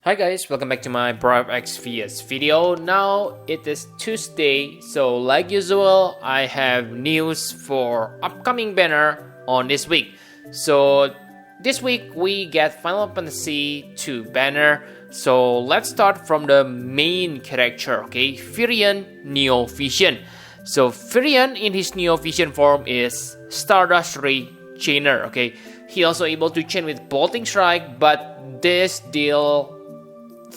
Hi guys, welcome back to my Bribe XVS video. Now it is Tuesday, so like usual, I have news for upcoming banner on this week. So this week we get Final Fantasy 2 banner. So let's start from the main character, okay? Firion Neo Vision. So Firion in his Neo Vision form is Stardust Ray Chainer, okay? He also able to chain with Bolting Strike, but this deal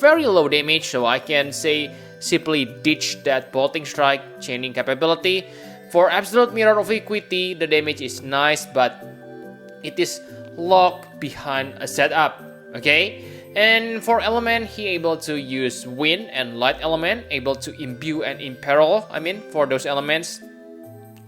very low damage, so I can say simply ditch that Bolting Strike chaining capability. For Absolute Mirror of Equity, the damage is nice, but it is locked behind a setup, okay? And for element, he able to use wind and light element, able to imbue and imperil, for those elements.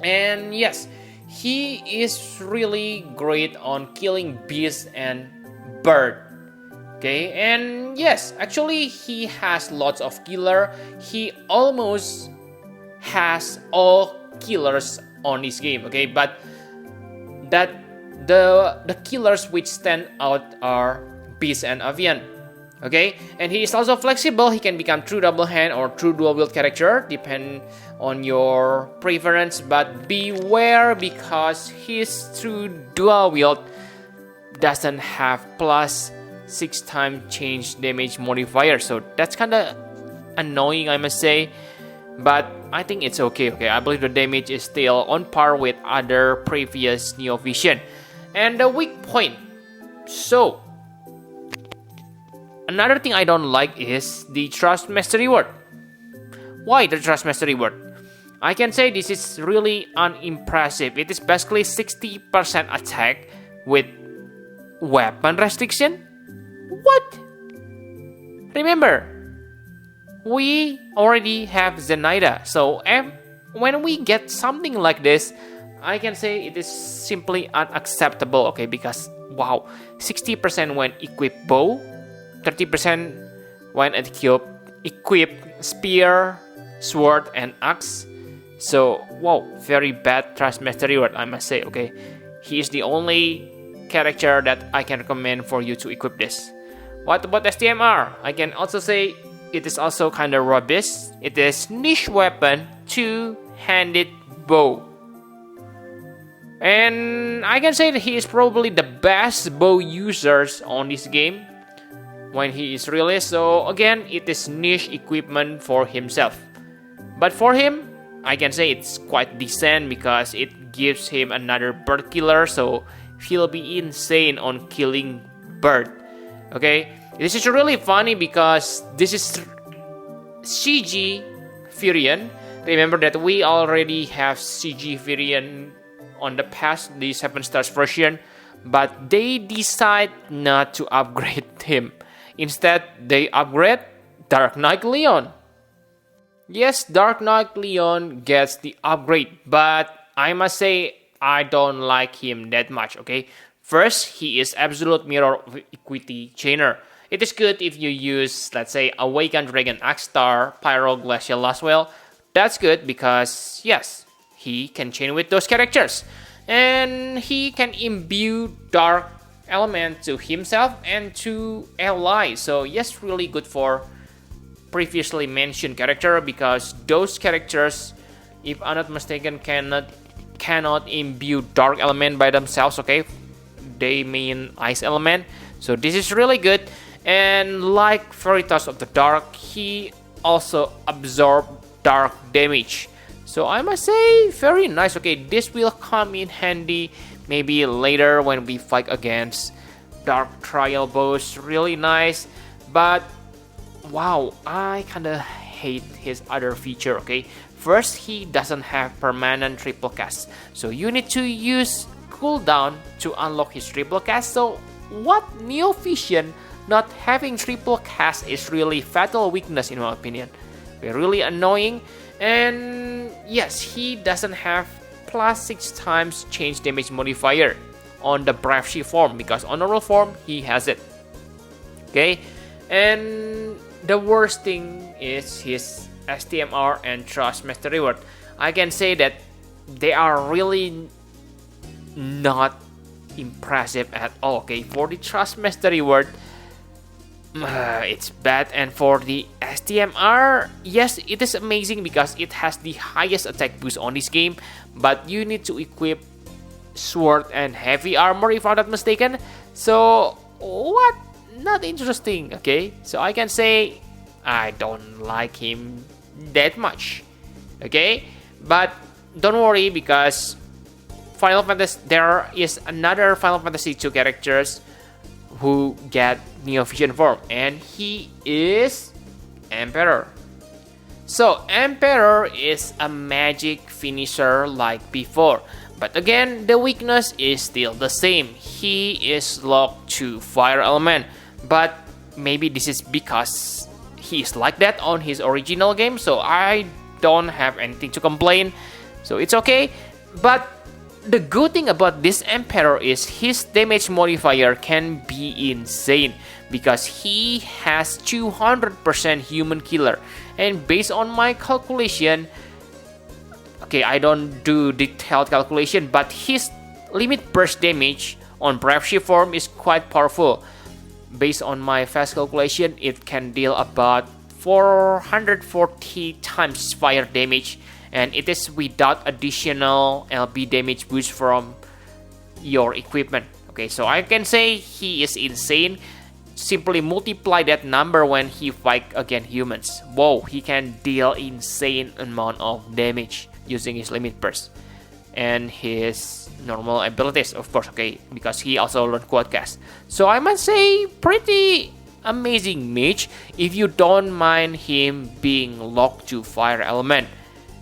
And yes, he is really great on killing beast and bird. Okay, and yes, actually he has lots of killer. He almost has all killers on this game. Okay, but that the killers which stand out are Beast and Avian. Okay, and he is also flexible. He can become true double hand or true dual wield character, depend on your preference. But beware, because his true dual wield doesn't have plus 6 times change damage modifier, so that's kinda annoying, I must say, but I think it's okay. I believe the damage is still on par with other previous Neo Vision. And the weak point, so another thing I don't like is the Trust Master Reward. Why the Trust Master Reward? I can say this is really unimpressive. It is basically 60% attack with weapon restriction. What? Remember, we already have Zenaida, so when we get something like this, I can say it is simply unacceptable, okay? Because wow, 60% when equipped bow, 30% when equipped spear, sword, and axe. So wow, very bad Trust Master Reward, I must say, okay? He is the only character that I can recommend for you to equip this. What about STMR? I can also say it is also kind of rubbish. It is niche weapon, two-handed bow. And I can say that he is probably the best bow users on this game when he is released. So again, it is niche equipment for himself. But for him, I can say it's quite decent because it gives him another bird killer. So he'll be insane on killing bird. Okay, this is really funny because this is CG Firion. Remember that we already have CG Firion on the past, the 7 stars version, but they decide not to upgrade him. Instead, they upgrade Dark Knight Leon. Yes, Dark Knight Leon gets the upgrade, but I must say I don't like him that much, okay? First, he is Absolute Mirror of Equity Chainer. It is good if you use, let's say, Awakened Dragon Axstar, Pyro Glacial Laswell. That's good because, yes, he can chain with those characters. And he can imbue Dark Element to himself and to allies. So, yes, really good for previously mentioned character because those characters, if I'm not mistaken, cannot imbue Dark Element by themselves, okay? They mean Ice Element. So this is really good. And like Veritas of the Dark, he also absorbs dark damage. So I must say, very nice. Okay, this will come in handy maybe later when we fight against Dark Trial boss. Really nice. But wow, I kinda hate his other feature, okay? First, he doesn't have permanent triple cast. So you need to use cooldown to unlock his triple cast. So what Neo Vision not having triple cast is really fatal weakness in my opinion. Really annoying. And yes, he doesn't have plus 6 times change damage modifier on the Brave She form because on normal form he has it. Okay, and the worst thing is his STMR and Trust Master Reward. I can say that they are really not impressive at all. Okay, for the Trust Master Reward, it's bad. And for the STMR, yes, it is amazing because it has the highest attack boost on this game, but you need to equip sword and heavy armor if I'm not mistaken. So what? Not interesting. Okay, so I can say I don't like him that much. Okay, but don't worry because there is another Final Fantasy 2 characters who get Neo Vision form, and he is Emperor. So Emperor is a magic finisher like before, but again the weakness is still the same. He is locked to fire element, but maybe this is because he is like that on his original game, so I don't have anything to complain, so it's okay. But the good thing about this Emperor is his damage modifier can be insane because he has 200% human killer, and based on my calculation, okay, I don't do detailed calculation, but his limit burst damage on Brave Shift form is quite powerful. Based on my fast calculation, it can deal about 440 times fire damage, and it is without additional LB damage boost from your equipment. Okay, so I can say he is insane. Simply multiply that number when he fight against humans. Whoa, he can deal insane amount of damage using his limit burst and his normal abilities, of course. Okay, because he also learned quadcast. So I must say, pretty amazing mage if you don't mind him being locked to fire element.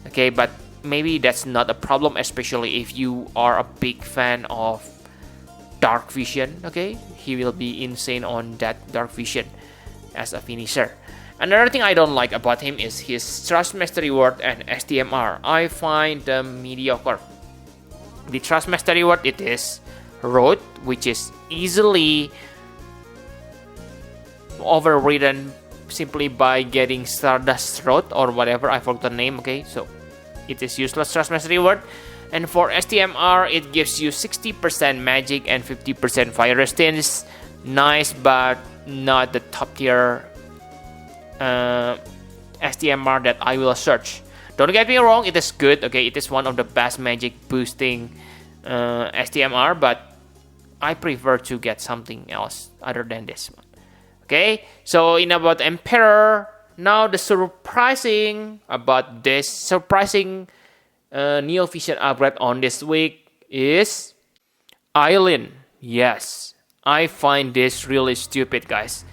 Okay, but maybe that's not a problem, especially if you are a big fan of Dark Vision. Okay, he will be insane on that Dark Vision as a finisher. Another thing I don't like about him is his Trust Mastery Word and STMR. I find them mediocre. The Trust Mastery Word, it is Road, which is easily overridden simply by getting Stardust Road or whatever, I forgot the name. Okay, so it is useless Trust Mastery Word. And for STMR, it gives you 60% magic and 50% fire resistance. Nice, but not the top tier STMR that I will search. Don't get me wrong, it is good. Okay, it is one of the best magic boosting STMR, but I prefer to get something else other than this one. Okay, so in about Emperor, now the surprising Neo Vision upgrade on this week is Aileen. Yes, I find this really stupid, guys,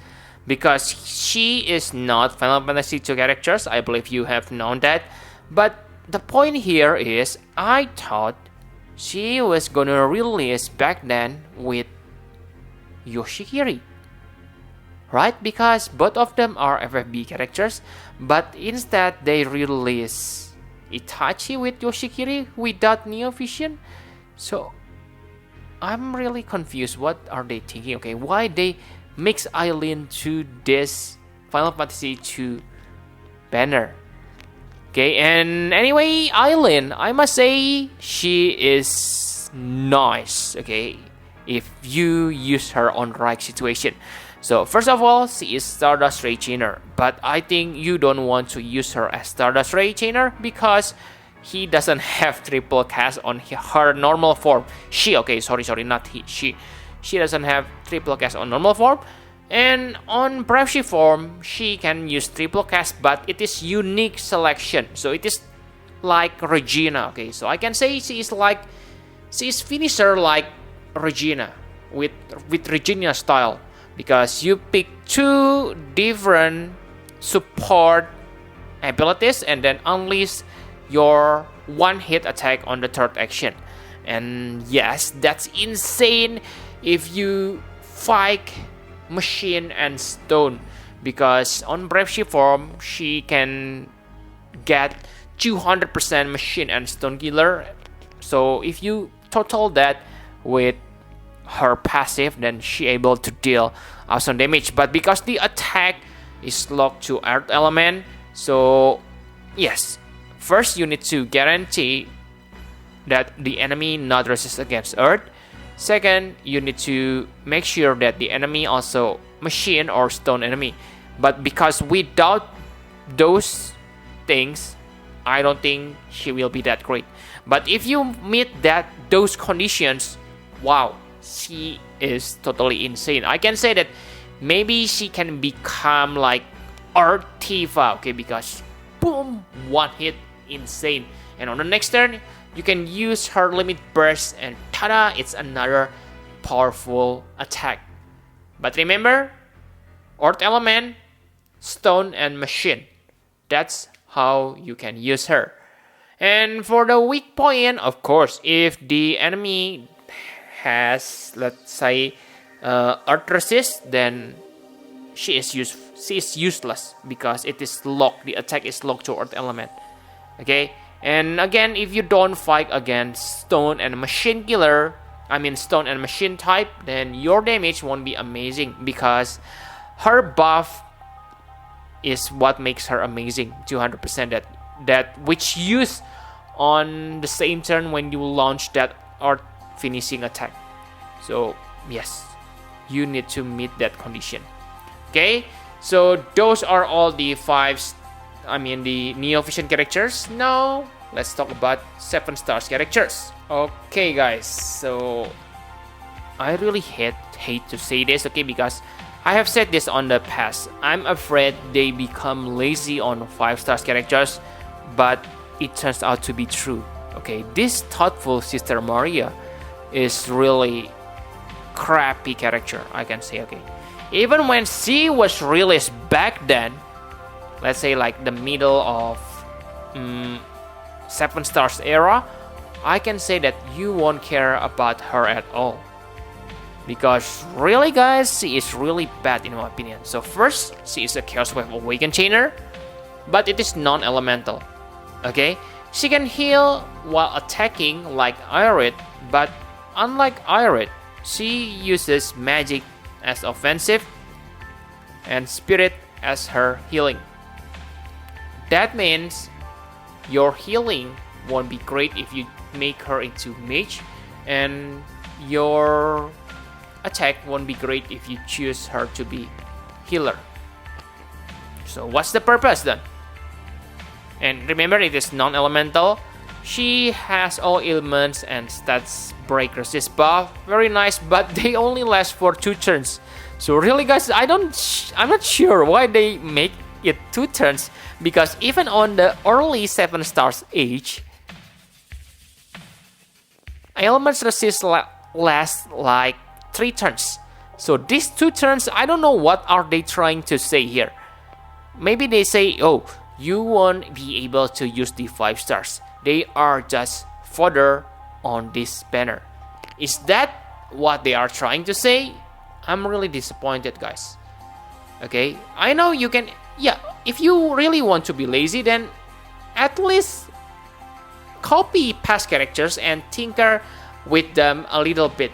because she is not Final Fantasy 2 characters. I believe you have known that. But the point here is, I thought she was gonna release back then with Yoshikiri, right? Because both of them are FFBE characters, but instead they release Itachi with Yoshikiri without Neo Vision. So I'm really confused. What are they thinking? Okay, why they mix Aileen to this Final Fantasy 2 banner? Okay, and anyway, Aileen, I must say she is nice. Okay, if you use her on right situation. So first of all, she is Stardust Ray Chainer, but I think you don't want to use her as Stardust Ray Chainer because he doesn't have triple cast on her normal form. She doesn't have triple cast on normal form, and on Brave Shift form she can use triple cast, but it is unique selection. So it is like Regina. Okay, so I can say she is finisher like Regina with Regina style. Because you pick two different support abilities and then unleash your one-hit attack on the third action. And yes, that's insane if you fight Machine and Stone. Because on Brave Shift form, she can get 200% Machine and Stone killer. So if you total that with her passive, then she able to deal awesome damage. But because the attack is locked to earth element, so yes, first you need to guarantee that the enemy not resist against earth. Second, you need to make sure that the enemy also machine or stone enemy. But because without those things, I don't think she will be that great. But if you meet those conditions, wow, she is totally insane. I can say that maybe she can become like Earth Tifa, okay, because boom, one hit, insane. And on the next turn, you can use her limit burst and tada, it's another powerful attack. But remember, Earth element, stone and machine. That's how you can use her. And for the weak point, of course, if the enemy has, let's say, Earth resist, then she is useless because it is locked. The attack is locked to Earth element. Okay, and again, if you don't fight against stone and machine killer, stone and machine type, then your damage won't be amazing because her buff is what makes her amazing. 200% that which use on the same turn when you launch that Earth finishing attack. So yes, you need to meet that condition. Okay, so those are all the the Neo Vision characters. Now let's talk about 7 stars characters. Okay guys, so I really hate to say this, okay, because I have said this on the past. I'm afraid they become lazy on 5 stars characters, but it turns out to be true. Okay, this thoughtful Sister Maria is really crappy character, I can say. Okay, even when she was released back then, let's say like the middle of 7 stars era, I can say that you won't care about her at all. Because really guys, she is really bad in my opinion. So first, she is a Chaos Wave Awaken Chainer, but it is non-elemental. Okay, she can heal while attacking like Irid, but unlike Irid, she uses magic as offensive and spirit as her healing. That means your healing won't be great if you make her into mage, and your attack won't be great if you choose her to be healer. So what's the purpose then? And remember, it is non-elemental. She has all elements and stats break resist buff. Very nice, but they only last for 2 turns. So really guys, I'm not sure why they make it 2 turns, because even on the early 7 stars age, elements resist last like 3 turns. So these 2 turns, I don't know what are they trying to say here. Maybe they say, oh, you won't be able to use the 5 stars. They are just fodder on this banner. Is that what they are trying to say? I'm really disappointed guys. Okay, I know you can, if you really want to be lazy, then at least copy past characters and tinker with them a little bit.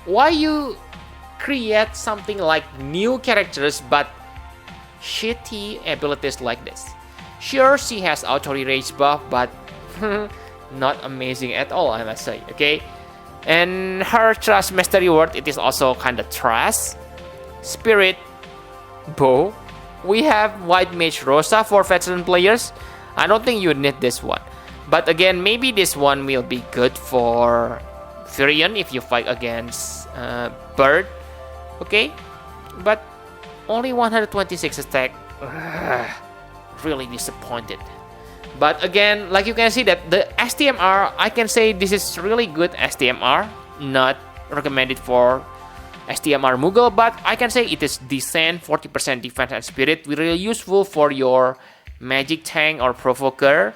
Why you create something like new characters but shitty abilities like this? Sure, she has auto rage buff, but not amazing at all, I must say. Okay, and her trash mastery word, it is also kind of trash. Spirit bow. We have White Mage Rosa for veteran players. I don't think you need this one, but again, maybe this one will be good for Firion if you fight against Bird. Okay, but only 126 attack. Really disappointed. But again, like you can see that the STMR, I can say this is really good STMR. Not recommended for STMR Moogle, but I can say it is decent. 40% defense and spirit, really useful for your magic tank or provoker.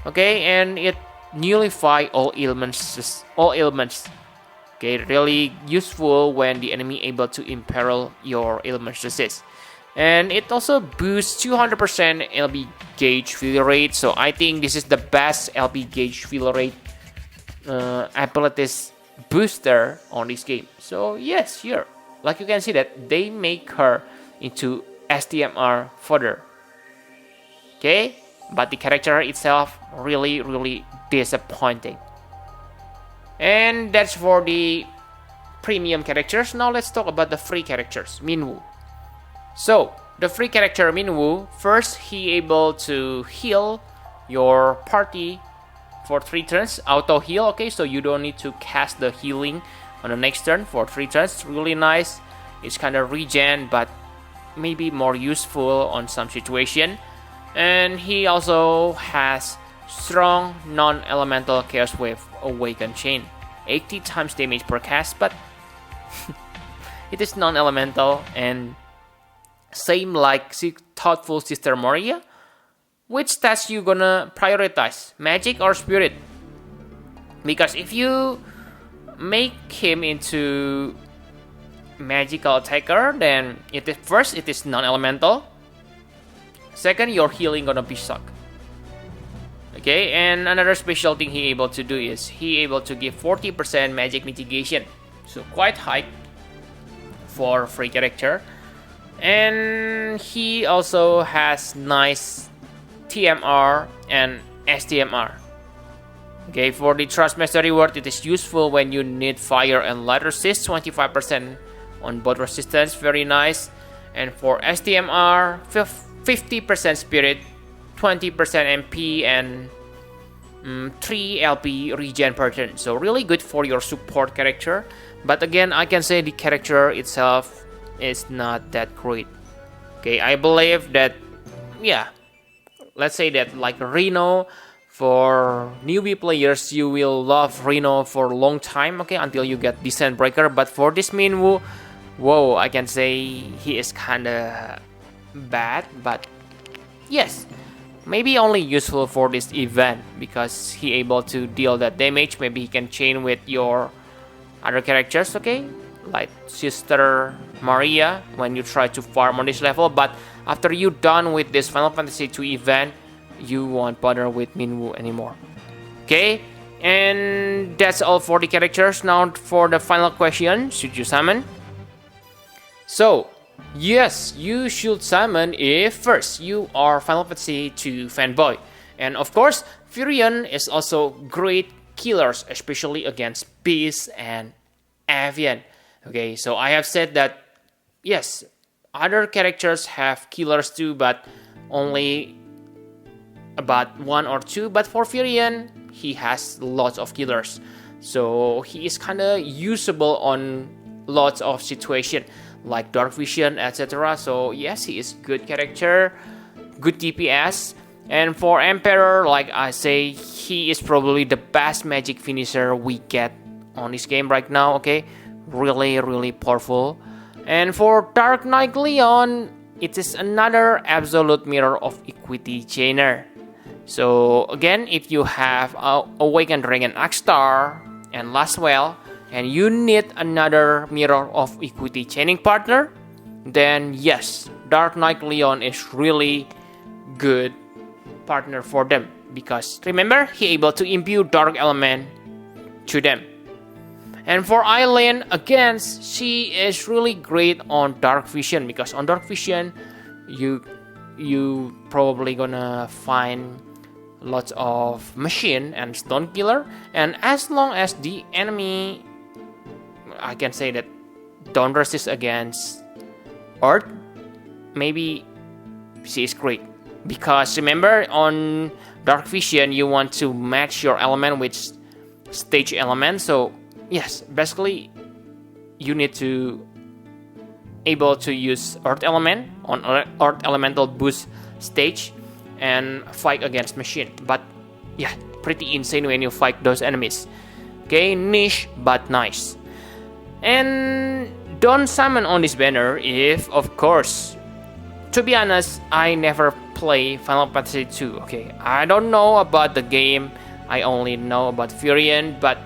Okay, and it nullify all elements. Okay, really useful when the enemy able to imperil your elements resist. And it also boosts 200% LB gauge fill rate. So I think this is the best LB gauge fill rate abilities booster on this game. So yes, sure. Like you can see that they make her into STMR fodder. Okay, but the character itself really disappointing. And that's for the premium characters. Now let's talk about the free characters, Minwu. So the free character Minwu, first he able to heal your party for 3 turns, auto heal. Okay, so you don't need to cast the healing on the next turn for 3 turns. Really nice. It's kind of regen, but maybe more useful on some situation. And he also has strong non-elemental Chaos Wave Awaken Chain, 80 times damage per cast, but it is non-elemental, and same like Thoughtful Sister Moria. Which stats you gonna prioritize, magic or spirit? Because if you make him into magical attacker, then first it is non-elemental. Second, your healing gonna be suck. Okay, and another special thing he able to do is he able to give 40% magic mitigation, so quite high for free character. And he also has nice TMR and STMR. Okay, for the Trust Master reward, it is useful when you need fire and light resist, 25% on both resistance, very nice. And for STMR, 50% spirit, 20% MP, and 3 LP regen per turn. So really good for your support character. But again, I can say the character itself is not that great. Okay, I believe that, yeah, let's say that like Reno, for newbie players, you will love Reno for a long time, okay, until you get Descent Breaker. But for this Minwu, whoa, I can say he is kinda bad, but yes, maybe only useful for this event because he able to deal that damage. Maybe he can chain with your other characters, okay, like Sister Maria when you try to farm on this level. But after you done with this Final Fantasy 2 event, you won't bother with Minwu anymore. Okay, and that's all for the characters. Now for the final question, should you summon? So yes, you should summon if first you are Final Fantasy 2 fanboy. And of course, Firion is also great killers, especially against Beast and Avian. Okay, so I have said that yes, other characters have killers too, but only about 1 or 2. But for Firion, he has lots of killers, so he is kinda usable on lots of situations like Dark Vision, etc. So yes, he is good character, good DPS. And for Emperor, like I say, he is probably the best magic finisher we get on this game right now. Okay, really powerful. And for Dark Knight Leon, it is another absolute mirror of equity chainer. So again, if you have Awakened Dragon Akstar and Laswell, and you need another mirror of equity chaining partner, then yes, Dark Knight Leon is really good partner for them, because remember, he able to imbue dark element to them. And for Aileen, again, she is really great on Dark Vision, because on Dark Vision you probably gonna find lots of machine and stone killer, and as long as the enemy, I can say that, don't resist against earth, maybe she is great. Because remember, on Dark Vision you want to match your element with stage element. So yes, basically you need to able to use earth element on earth elemental boost stage and fight against machine. But yeah, pretty insane when you fight those enemies. Okay, niche but nice. And don't summon on this banner if, of course, to be honest, I never play Final Fantasy 2. Okay, I don't know about the game, I only know about Firion, but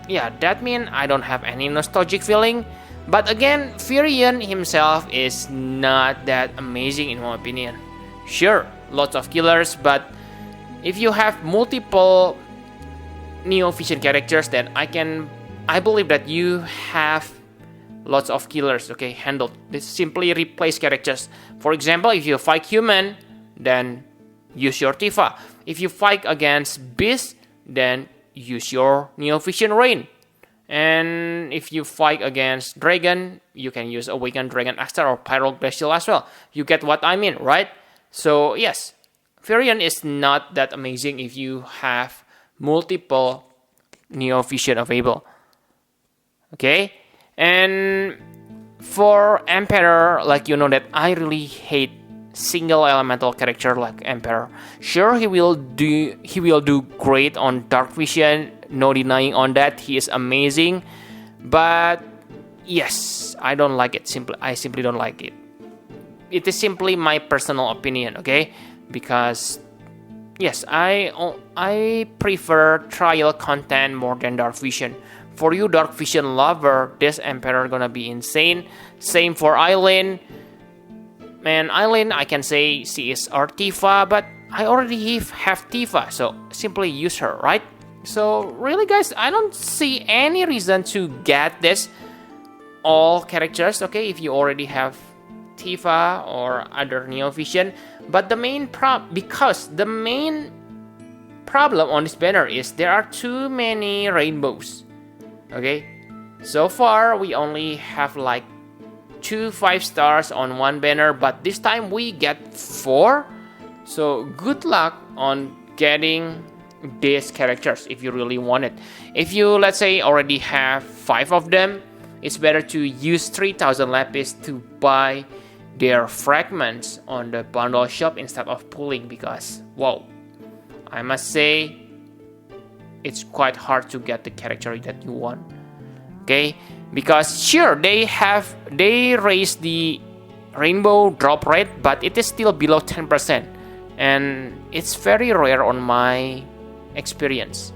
yeah, that means I don't have any nostalgic feeling. But again, Firion himself is not that amazing in my opinion. Sure, lots of killers, but if you have multiple Neo Vision characters, then I believe that you have lots of killers, okay, handled. This simply replace characters. For example, if you fight human, then use your Tifa. If you fight against beast, then use your Neo Vision Rain. And if you fight against dragon, you can use Awakened Dragon Aster or Pyro Glacial as well. You get what I mean, right? So yes, Firion is not that amazing if you have multiple Neo Vision available. Okay? And for Emperor, like you know that I really hate single elemental character like Emperor. Sure, he will do great on Dark Vision, no denying on that. He is amazing, but yes, I don't like it. I simply don't like it. It is simply my personal opinion, okay? Because yes, I prefer trial content more than Dark Vision. For you Dark Vision lover, this Emperor gonna be insane. Same for Aileen. And Aileen, I can say she is our Tifa, but I already have Tifa, so simply use her, right? So really guys, I don't see any reason to get this all characters, okay, if you already have Tifa or other Neo Vision. But the main problem on this banner is there are too many rainbows, okay? So far, we only have like 2 5 stars on one banner, but this time we get 4. So good luck on getting these characters if you really want it. If you, let's say, already have 5 of them, it's better to use 3000 lapis to buy their fragments on the bundle shop instead of pulling, because wow, I must say it's quite hard to get the character that you want. Okay, because sure they raised the rainbow drop rate, but it is still below 10%, and it's very rare on my experience.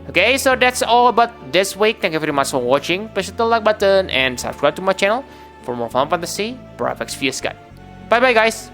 Okay, so that's all about this week. Thank you very much for watching. Please hit the like button and subscribe to my channel for more Final Fantasy Pro FX Views guide. Bye bye guys.